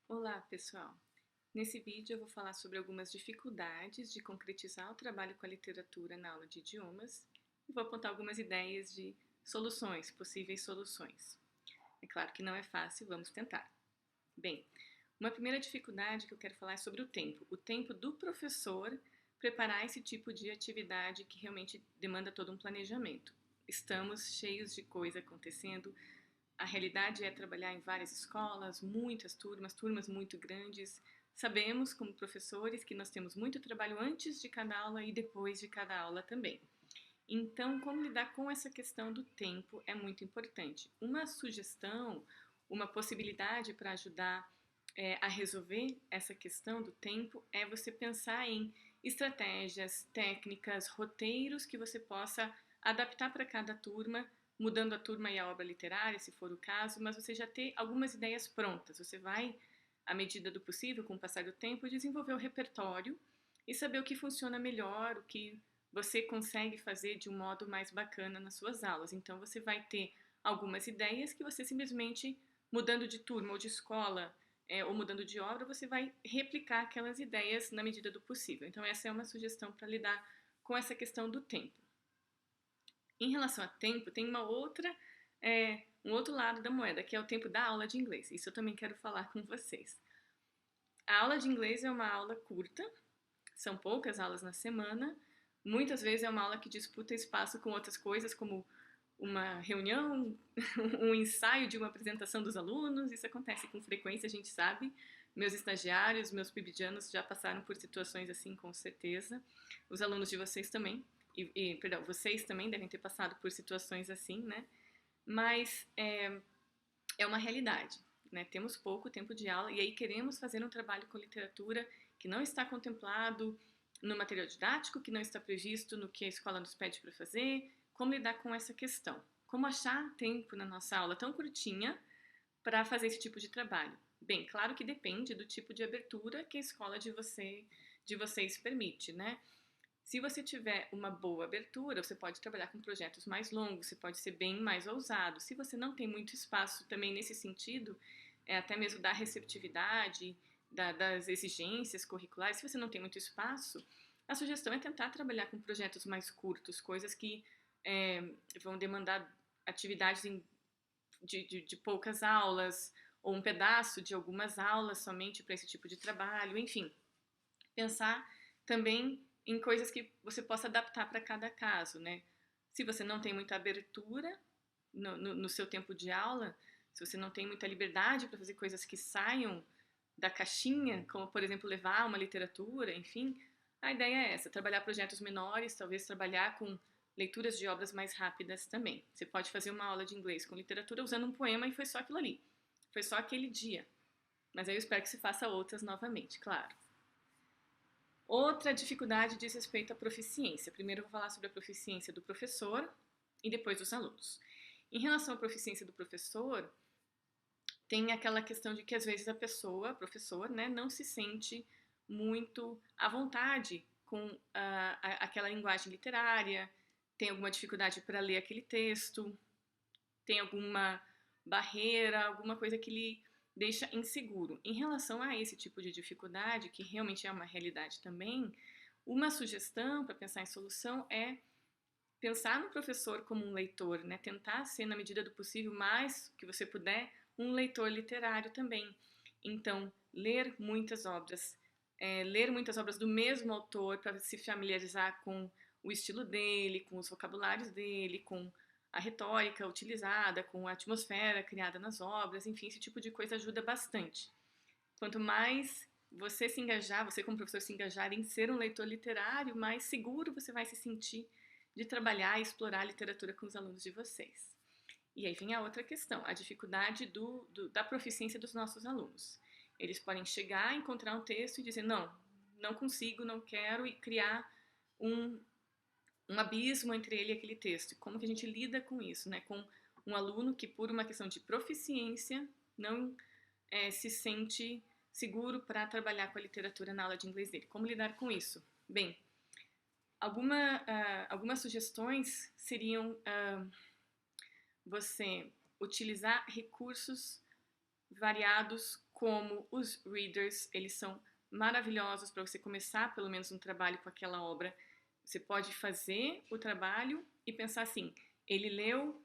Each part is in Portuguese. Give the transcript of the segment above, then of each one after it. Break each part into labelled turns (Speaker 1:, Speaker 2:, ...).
Speaker 1: Olá, pessoal! Nesse vídeo eu vou falar sobre algumas dificuldades de concretizar o trabalho com a literatura na aula de idiomas e vou apontar algumas ideias de soluções, possíveis soluções. É claro que não é fácil, vamos tentar. Bem, uma primeira dificuldade que eu quero falar é sobre o tempo do professor preparar esse tipo de atividade que realmente demanda todo um planejamento. Estamos cheios de coisa acontecendo. A realidade é trabalhar em várias escolas, muitas turmas muito grandes. Sabemos, como professores, que nós temos muito trabalho antes de cada aula e depois de cada aula também. Então, como lidar com essa questão do tempo é muito importante. Uma sugestão, uma possibilidade para ajudar a resolver essa questão do tempo é você pensar em estratégias, técnicas, roteiros que você possa adaptar para cada turma, mudando a turma e a obra literária, se for o caso, mas você já ter algumas ideias prontas. Você vai, à medida do possível, com o passar do tempo, desenvolver o repertório e saber o que funciona melhor, o que você consegue fazer de um modo mais bacana nas suas aulas. Então, você vai ter algumas ideias que você simplesmente, mudando de turma ou de escola, ou mudando de obra, você vai replicar aquelas ideias na medida do possível. Então, essa é uma sugestão para lidar com essa questão do tempo. Em relação a tempo, tem um outro lado da moeda, que é o tempo da aula de inglês. Isso eu também quero falar com vocês. A aula de inglês é uma aula curta, são poucas aulas na semana. Muitas vezes é uma aula que disputa espaço com outras coisas, como uma reunião, um ensaio de uma apresentação dos alunos. Isso acontece com frequência, a gente sabe. Meus estagiários, meus pibidianos já passaram por situações assim, com certeza. Os alunos de vocês também. Perdão, vocês também devem ter passado por situações assim, né? Mas é uma realidade, né? Temos pouco tempo de aula e aí queremos fazer um trabalho com literatura que não está contemplado no material didático, que não está previsto no que a escola nos pede para fazer. Como lidar com essa questão? Como achar tempo na nossa aula tão curtinha para fazer esse tipo de trabalho? Bem, claro que depende do tipo de abertura que a escola de vocês permite, né? Se você tiver uma boa abertura, você pode trabalhar com projetos mais longos, você pode ser bem mais ousado. Se você não tem muito espaço também nesse sentido, até mesmo da receptividade, das exigências curriculares, se você não tem muito espaço, a sugestão é tentar trabalhar com projetos mais curtos, coisas que vão demandar atividades de poucas aulas, ou um pedaço de algumas aulas somente para esse tipo de trabalho, enfim. Pensar também em coisas que você possa adaptar para cada caso, né? Se você não tem muita abertura no seu tempo de aula, se você não tem muita liberdade para fazer coisas que saiam da caixinha, como, por exemplo, levar uma literatura, enfim, a ideia é essa, trabalhar projetos menores, talvez trabalhar com leituras de obras mais rápidas também. Você pode fazer uma aula de inglês com literatura usando um poema e foi só aquilo ali. Foi só aquele dia. Mas aí eu espero que se faça outras novamente, claro. Outra dificuldade diz respeito à proficiência. Primeiro eu vou falar sobre a proficiência do professor e depois dos alunos. Em relação à proficiência do professor, tem aquela questão de que às vezes a pessoa, professor, né, não se sente muito à vontade com aquela linguagem literária, tem alguma dificuldade para ler aquele texto, tem alguma barreira, alguma coisa que lhe deixa inseguro. Em relação a esse tipo de dificuldade, que realmente é uma realidade também, uma sugestão para pensar em solução é pensar no professor como um leitor, né? Tentar ser, na medida do possível, mais que você puder, um leitor literário também. Então, ler muitas obras do mesmo autor para se familiarizar com o estilo dele, com os vocabulários dele, com a retórica utilizada, com a atmosfera criada nas obras, enfim, esse tipo de coisa ajuda bastante. Quanto mais você se engajar, você como professor se engajar em ser um leitor literário, mais seguro você vai se sentir de trabalhar e explorar a literatura com os alunos de vocês. E aí vem a outra questão, a dificuldade da proficiência dos nossos alunos. Eles podem chegar, encontrar um texto e dizer, não consigo, não quero, e criar um abismo entre ele e aquele texto. Como que a gente lida com isso, né? Com um aluno que, por uma questão de proficiência, não se sente seguro para trabalhar com a literatura na aula de inglês dele. Como lidar com isso? Bem, algumas sugestões seriam você utilizar recursos variados como os readers, eles são maravilhosos para você começar pelo menos um trabalho com aquela obra. Você pode fazer o trabalho e pensar assim, ele leu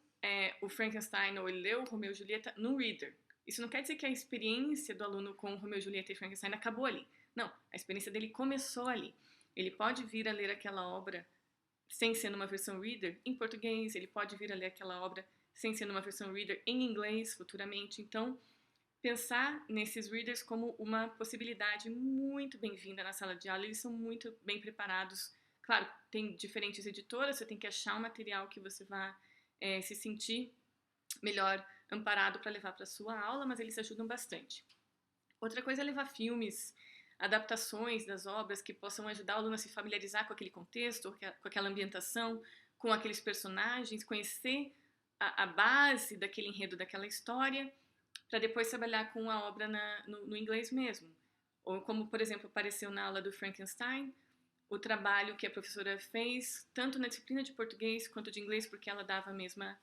Speaker 1: o Frankenstein ou ele leu o Romeu e Julieta no reader. Isso não quer dizer que a experiência do aluno com Romeu e Julieta e Frankenstein acabou ali. Não, a experiência dele começou ali. Ele pode vir a ler aquela obra sem ser numa versão reader em português, ele pode vir a ler aquela obra sem ser numa versão reader em inglês futuramente. Então, pensar nesses readers como uma possibilidade muito bem-vinda na sala de aula. Eles são muito bem preparados. Claro, tem diferentes editoras, você tem que achar um material que você vá se sentir melhor amparado para levar para a sua aula, mas eles ajudam bastante. Outra coisa é levar filmes, adaptações das obras que possam ajudar o aluno a se familiarizar com aquele contexto, com aquela ambientação, com aqueles personagens, conhecer a base daquele enredo, daquela história, para depois trabalhar com a obra no inglês mesmo. Ou como, por exemplo, apareceu na aula do Frankenstein, o trabalho que a professora fez, tanto na disciplina de português quanto de inglês, porque ela dava a mesma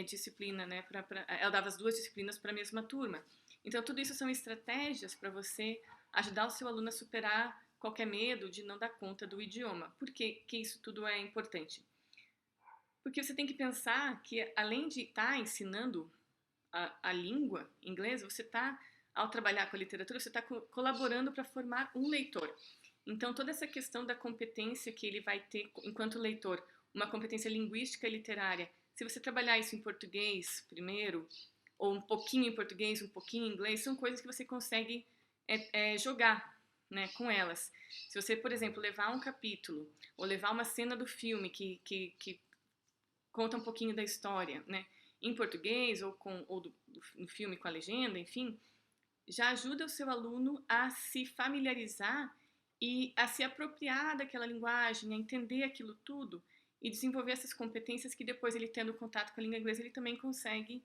Speaker 1: disciplina, né? Ela dava as duas disciplinas para a mesma turma. Então, tudo isso são estratégias para você ajudar o seu aluno a superar qualquer medo de não dar conta do idioma. Por que isso tudo é importante? Porque você tem que pensar que, além de estar ensinando a língua inglesa, você está, ao trabalhar com a literatura, você está colaborando para formar um leitor. Então, toda essa questão da competência que ele vai ter enquanto leitor, uma competência linguística e literária, se você trabalhar isso em português primeiro, ou um pouquinho em português, um pouquinho em inglês, são coisas que você consegue jogar, né, com elas. Se você, por exemplo, levar um capítulo, ou levar uma cena do filme que conta um pouquinho da história, né, em português, ou do filme com a legenda, enfim, já ajuda o seu aluno a se familiarizar e a se apropriar daquela linguagem, a entender aquilo tudo e desenvolver essas competências que depois ele tendo contato com a língua inglesa, ele também consegue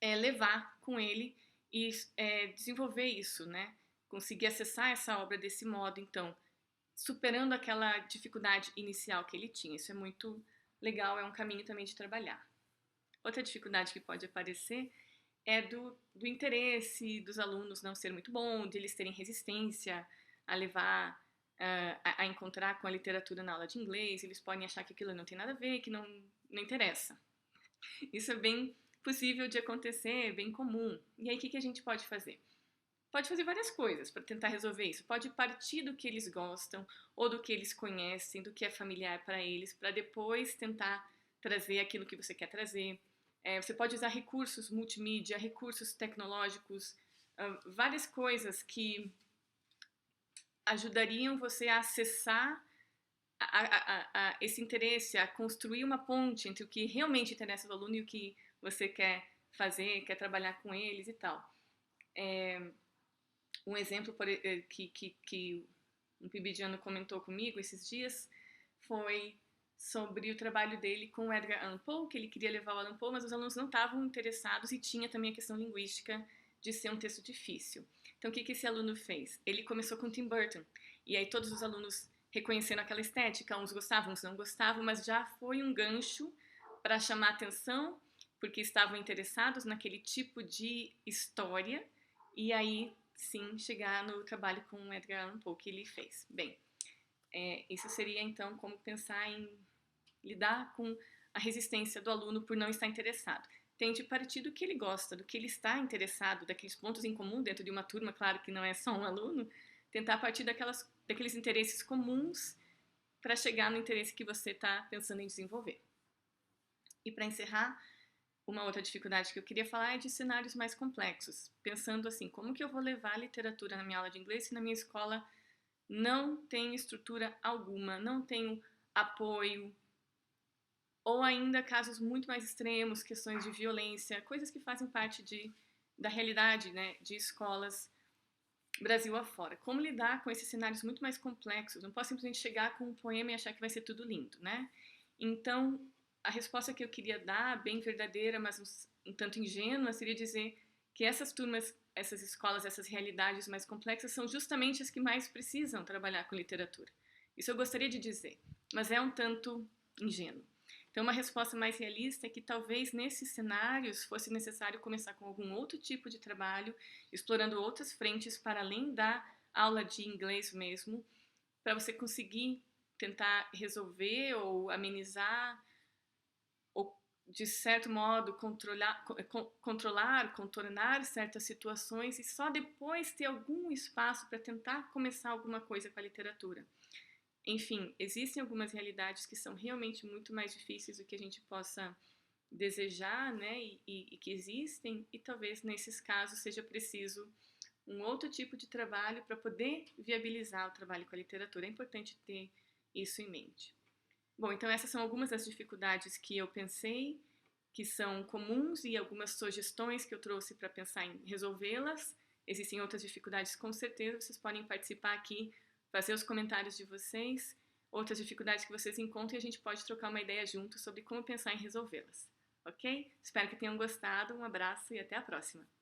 Speaker 1: levar com ele e desenvolver isso, né? Conseguir acessar essa obra desse modo, então, superando aquela dificuldade inicial que ele tinha. Isso é muito legal, é um caminho também de trabalhar. Outra dificuldade que pode aparecer é do interesse dos alunos não ser muito bom, de eles terem resistência a levar, a encontrar com a literatura na aula de inglês, eles podem achar que aquilo não tem nada a ver, que não interessa. Isso é bem possível de acontecer, é bem comum. E aí, o que a gente pode fazer? Pode fazer várias coisas para tentar resolver isso. Pode partir do que eles gostam, ou do que eles conhecem, do que é familiar para eles, para depois tentar trazer aquilo que você quer trazer. Você pode usar recursos multimídia, recursos tecnológicos, várias coisas que ajudariam você a acessar esse interesse, a construir uma ponte entre o que realmente interessa ao aluno e o que você quer fazer, quer trabalhar com eles e tal. Um exemplo que um pibidiano comentou comigo esses dias foi sobre o trabalho dele com o Edgar Allan Poe, que ele queria levar o Allan Poe, mas os alunos não estavam interessados e tinha também a questão linguística de ser um texto difícil. Então, o que esse aluno fez? Ele começou com Tim Burton, e aí todos os alunos reconhecendo aquela estética, uns gostavam, uns não gostavam, mas já foi um gancho para chamar atenção, porque estavam interessados naquele tipo de história, e aí, sim, chegar no trabalho com o Edgar Allan Poe que ele fez. Bem, isso seria, então, como pensar em lidar com a resistência do aluno por não estar interessado. Tente partir do que ele gosta, do que ele está interessado, daqueles pontos em comum dentro de uma turma, claro que não é só um aluno, tentar partir daqueles interesses comuns para chegar no interesse que você está pensando em desenvolver. E para encerrar, uma outra dificuldade que eu queria falar é de cenários mais complexos, pensando assim, como que eu vou levar a literatura na minha aula de inglês se na minha escola não tem estrutura alguma, não tenho apoio, ou ainda casos muito mais extremos, questões de violência, coisas que fazem parte da realidade, né, de escolas Brasil afora. Como lidar com esses cenários muito mais complexos? Não posso simplesmente chegar com um poema e achar que vai ser tudo lindo, né? Então, a resposta que eu queria dar, bem verdadeira, mas um tanto ingênua, seria dizer que essas turmas, essas escolas, essas realidades mais complexas são justamente as que mais precisam trabalhar com literatura. Isso eu gostaria de dizer, mas é um tanto ingênuo. Então, uma resposta mais realista é que talvez nesses cenários fosse necessário começar com algum outro tipo de trabalho, explorando outras frentes para além da aula de inglês mesmo, para você conseguir tentar resolver ou amenizar ou, de certo modo, contornar certas situações e só depois ter algum espaço para tentar começar alguma coisa com a literatura. Enfim, existem algumas realidades que são realmente muito mais difíceis do que a gente possa desejar, né? E que existem, e talvez nesses casos seja preciso um outro tipo de trabalho para poder viabilizar o trabalho com a literatura. É importante ter isso em mente. Bom, então essas são algumas das dificuldades que eu pensei, que são comuns, e algumas sugestões que eu trouxe para pensar em resolvê-las. Existem outras dificuldades, com certeza, vocês podem participar aqui, fazer os comentários de vocês, outras dificuldades que vocês encontram, e a gente pode trocar uma ideia junto sobre como pensar em resolvê-las. Ok? Espero que tenham gostado, um abraço e até a próxima!